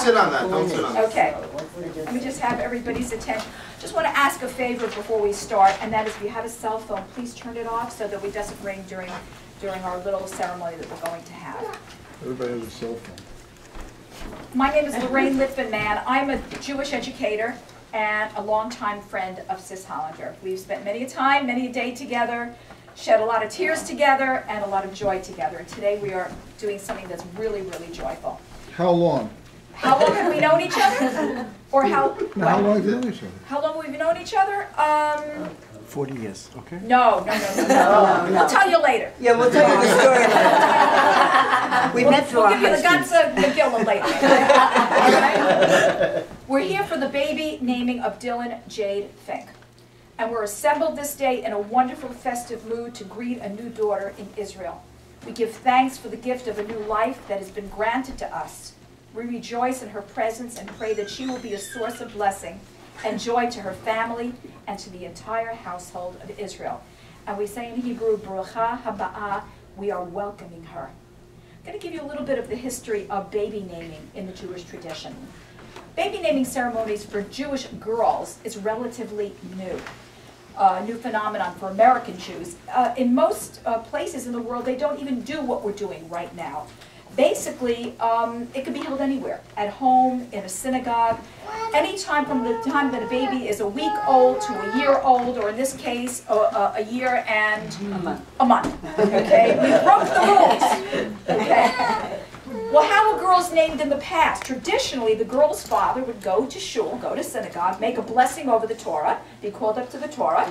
sit on that. Don't sit on that. Okay. Let me just have everybody's attention. Just want to ask a favor before we start, and that is if you have a cell phone, please turn it off so that it doesn't ring during our little ceremony that we're going to have. Everybody has a cell phone. My name is Lorraine Litvin-Mann. I'm a Jewish educator and a longtime friend of Sis Hollander. We've spent many a time, many a day together, shed a lot of tears together, and a lot of joy together. And today we are doing something that's really, really joyful. How long? How long have we known each other? Or how long have you known each other? How long have we known each other? 40 years, okay? No. We'll tell you later. Yeah, we'll tell you the story later. We met through our We'll give you the guts of McGill later. All right? We're here for the baby naming of Dylan Jade Fink. And we're assembled this day in a wonderful festive mood to greet a new daughter in Israel. We give thanks for the gift of a new life that has been granted to us. We rejoice in her presence and pray that she will be a source of blessing and joy to her family and to the entire household of Israel. And we say in Hebrew, Barucha Haba'ah, we are welcoming her. I'm going to give you a little bit of the history of baby naming in the Jewish tradition. Baby naming ceremonies for Jewish girls is relatively new. New phenomenon for American Jews. In most places in the world, they don't even do what we're doing right now. Basically, it can be held anywhere, at home, in a synagogue, anytime from the time that a baby is a week old to a year old, or in this case, a year and a month. Okay, we broke the rules. Okay. Well, how were girls named in the past? Traditionally, the girl's father would go to shul, go to synagogue, make a blessing over the Torah, be called up to the Torah,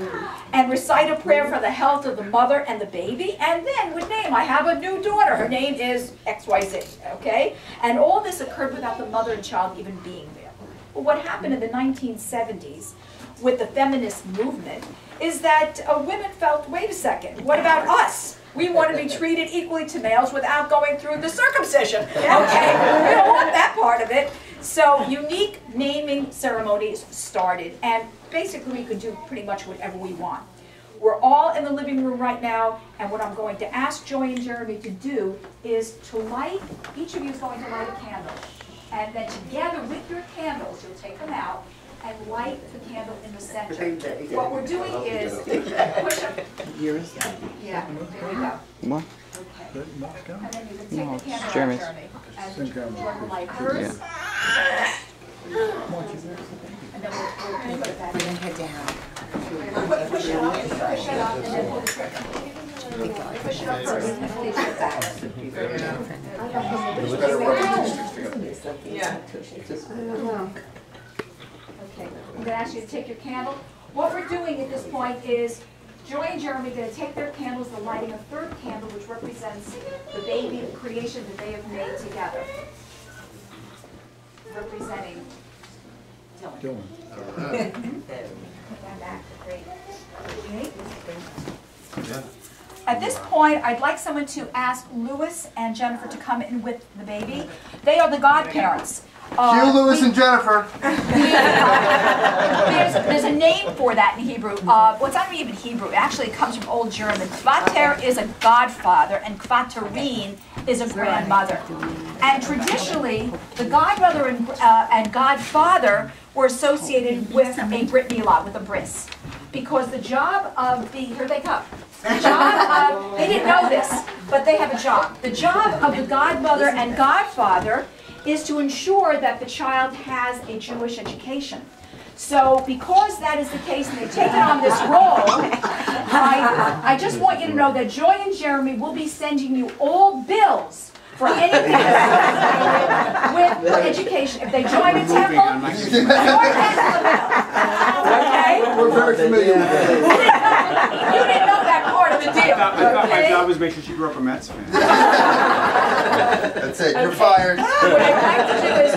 and recite a prayer for the health of the mother and the baby, and then would name, I have a new daughter, her name is XYZ, okay? And all this occurred without the mother and child even being there. Well, what happened in the 1970s with the feminist movement is that women felt, wait a second, what about us? We want to be treated equally to males without going through the circumcision. Okay, we don't want that part of it. So unique naming ceremonies started, and basically we could do pretty much whatever we want. We're all in the living room right now, and what I'm going to ask Joy and Jeremy to do is to light, each of you is going to light a candle. And then together with your candles, you'll take them out and light the candle in the center. What we're doing is push up. Yeah, there we go. What? Okay. And then you can take the candle Jeremy's. out, Jeremy. And Jordan light hers. And then we'll put it back. Bring her down. Push it up, and then pull the trigger. Push it up first, and then pull the trigger back. It's better rubbing two sticks together. Yeah. Okay, I'm going to ask you to take your candle. What we're doing at this point is Joy and Jeremy are going to take their candles. They're lighting a third candle, which represents the baby, the creation that they have made together. Representing Dylan. Great. Okay. At this point, I'd like someone to ask Louis and Jennifer to come in with the baby. They are the godparents. Cue Louis and Jennifer. There's a name for that in Hebrew. Well, it's not even Hebrew. Actually, it comes from Old German. Kvater is a godfather, and kvaterin is a grandmother. And traditionally, the godmother and godfather were associated with a brit milah, with a bris. Because the job of the, here they come. The job of, they didn't know this, but they have a job. The job of the godmother and godfather is to ensure that the child has a Jewish education. So because that is the case and they've taken on this role, I just want you to know that Joy and Jeremy will be sending you all bills for anything with education. If they join a temple, more okay? We're very familiar with that. You didn't know that part of the deal. I thought my job was making sure she grew up a Mets fan. That's it, you're fired. What I'd like to do is,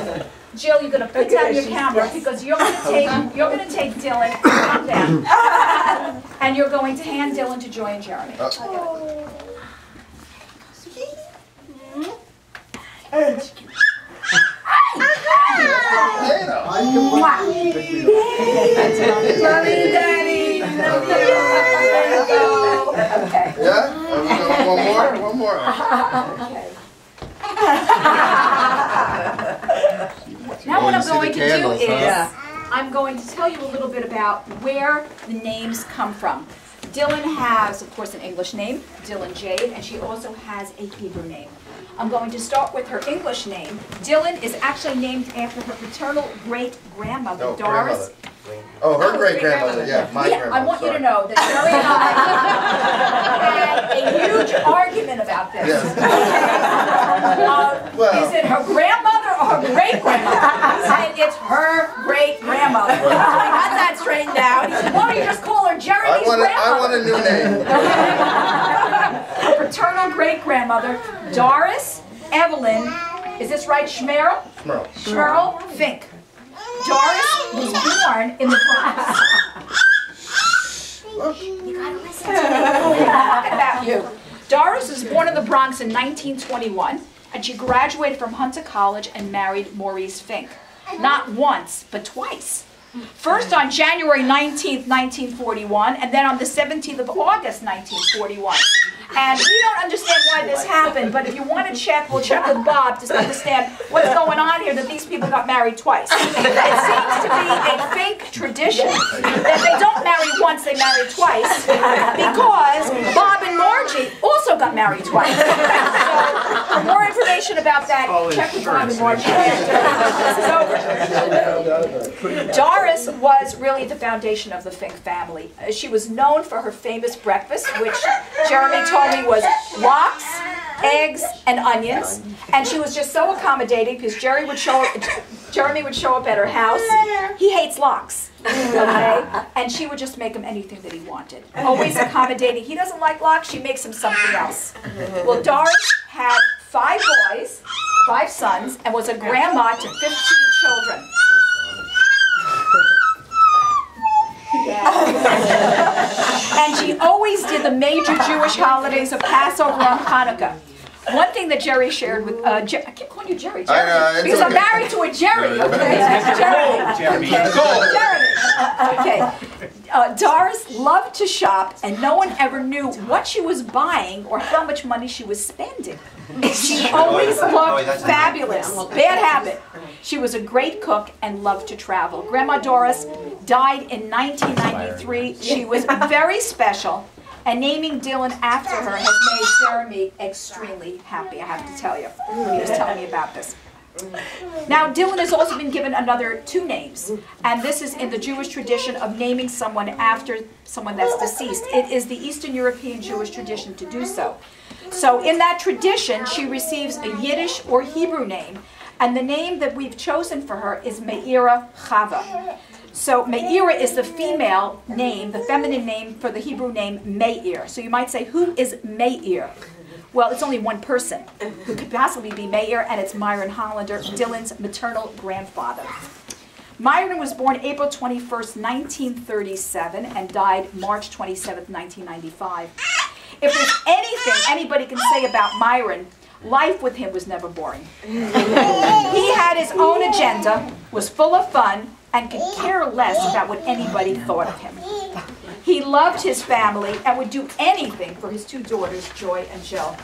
Jill, you're going to put down your camera because you're going to take Dylan, calm down, and you're going to hand Dylan to Joy and Jeremy. Mommy, Daddy, love you. Okay. Yeah? One more? Okay. going to do candles, is, huh? I'm going to tell you a little bit about where the names come from. Dylan has, of course, an English name, Dylan Jade, and she also has a Hebrew name. I'm going to start with her English name. Dylan is actually named after her paternal great-grandmother, No, Doris. grandmother. Oh, her great-grandmother, yeah, my grandmother. I want you to sorry. know that Jerry and I had a huge argument about this. Yes. Is it her grandmother or her great-grandmother? He said it's her great-grandmother. Well. I got that straightened out. He said, why don't you just call her Jeremy's I want grandmother? a new name. Her paternal great-grandmother, Doris Evelyn, is this right, Schmerl? Smurl. Schmerl Fink. Doris was born in the Bronx. You gotta listen to me. I'm talking about you. Doris was born in the Bronx in 1921, and she graduated from Hunter College and married Maurice Fink. Not once, but twice. First on January 19th, 1941, and then on the 17th of August, 1941. And we don't understand why this happened, but if you want to check, we'll check with Bob to understand what's going on here, that these people got married twice. It seems to be a Fink tradition that they don't marry once, they marry twice, because Bob and Margie also got married twice. So, for more information about that, check with Bob and Margie after this is over. Doris was really the foundation of the Fink family. She was known for her famous breakfast, which Jeremy told me was lox, eggs, and onions. And she was just so accommodating because Jeremy would show up at her house. He hates lox, okay? And she would just make him anything that he wanted. Always accommodating. He doesn't like lox, she makes him something else. Well, Doris had 5 boys, 5 sons, and was a grandma to 15 children. And she always did the major Jewish holidays of Passover and Hanukkah. One thing that Jerry shared with, I keep calling you Jerry, I know, it's because I'm okay. married to a Jerry, okay? Jeremy. Okay. Doris loved to shop, and no one ever knew what she was buying or how much money she was spending. She always looked fabulous. Bad habit. She was a great cook and loved to travel. Grandma Doris died in 1993. She was very special, and naming Dylan after her has made Jeremy extremely happy, I have to tell you. He was telling me about this. Now, Dylan has also been given another 2 names, and this is in the Jewish tradition of naming someone after someone that's deceased. It is the Eastern European Jewish tradition to do so. So in that tradition, she receives a Yiddish or Hebrew name, and the name that we've chosen for her is Myira Hava. So Myira is the female name, the feminine name for the Hebrew name Meir. So you might say, who is Meir? Well, it's only one person who could possibly be Meir, and it's Myron Hollander, Dylan's maternal grandfather. Myron was born April 21st, 1937, and died March 27th, 1995. If there's anything anybody can say about Myron, life with him was never boring. He had his own agenda, was full of fun, and could care less about what anybody thought of him. He loved his family and would do anything for his 2 daughters, Joy and Jill.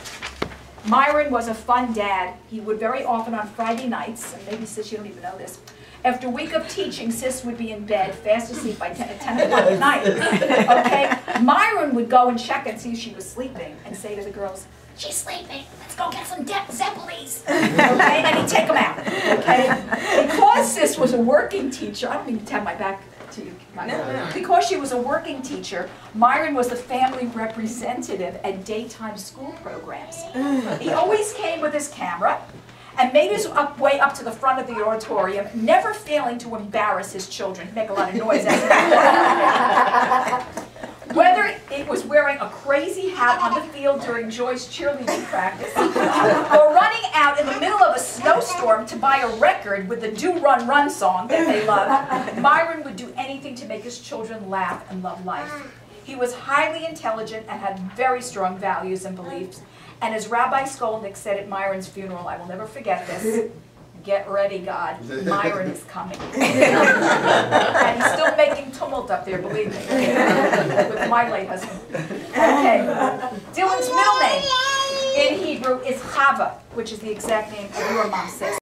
Myron was a fun dad. He would very often on Friday nights, and maybe Sis, you don't even know this, after a week of teaching, Sis would be in bed, fast asleep by 10 o'clock at night. Okay? Myron would go and check and see if she was sleeping and say to the girls, she's sleeping, let's go get some Zeppelis. Okay? And he'd take them out. Okay? Because Sis was a working teacher, I don't mean to have my back to you. Because she was a working teacher, Myron was the family representative at daytime school programs. He always came with his camera and made his way up to the front of the auditorium, never failing to embarrass his children, make a lot of noise. Whether it was wearing a crazy hat on the field during Joy's cheerleading practice, or running out in the middle of a snowstorm to buy a record with the Do Run Run song that they loved, Myron would do anything to make his children laugh and love life. He was highly intelligent and had very strong values and beliefs. And as Rabbi Skolnick said at Myron's funeral, I will never forget this, get ready, God, Myron is coming. And he's still making tumult up there, believe me, with my late husband. Okay, Dylan's middle name in Hebrew is Hava, which is the exact name of your mom, Sis.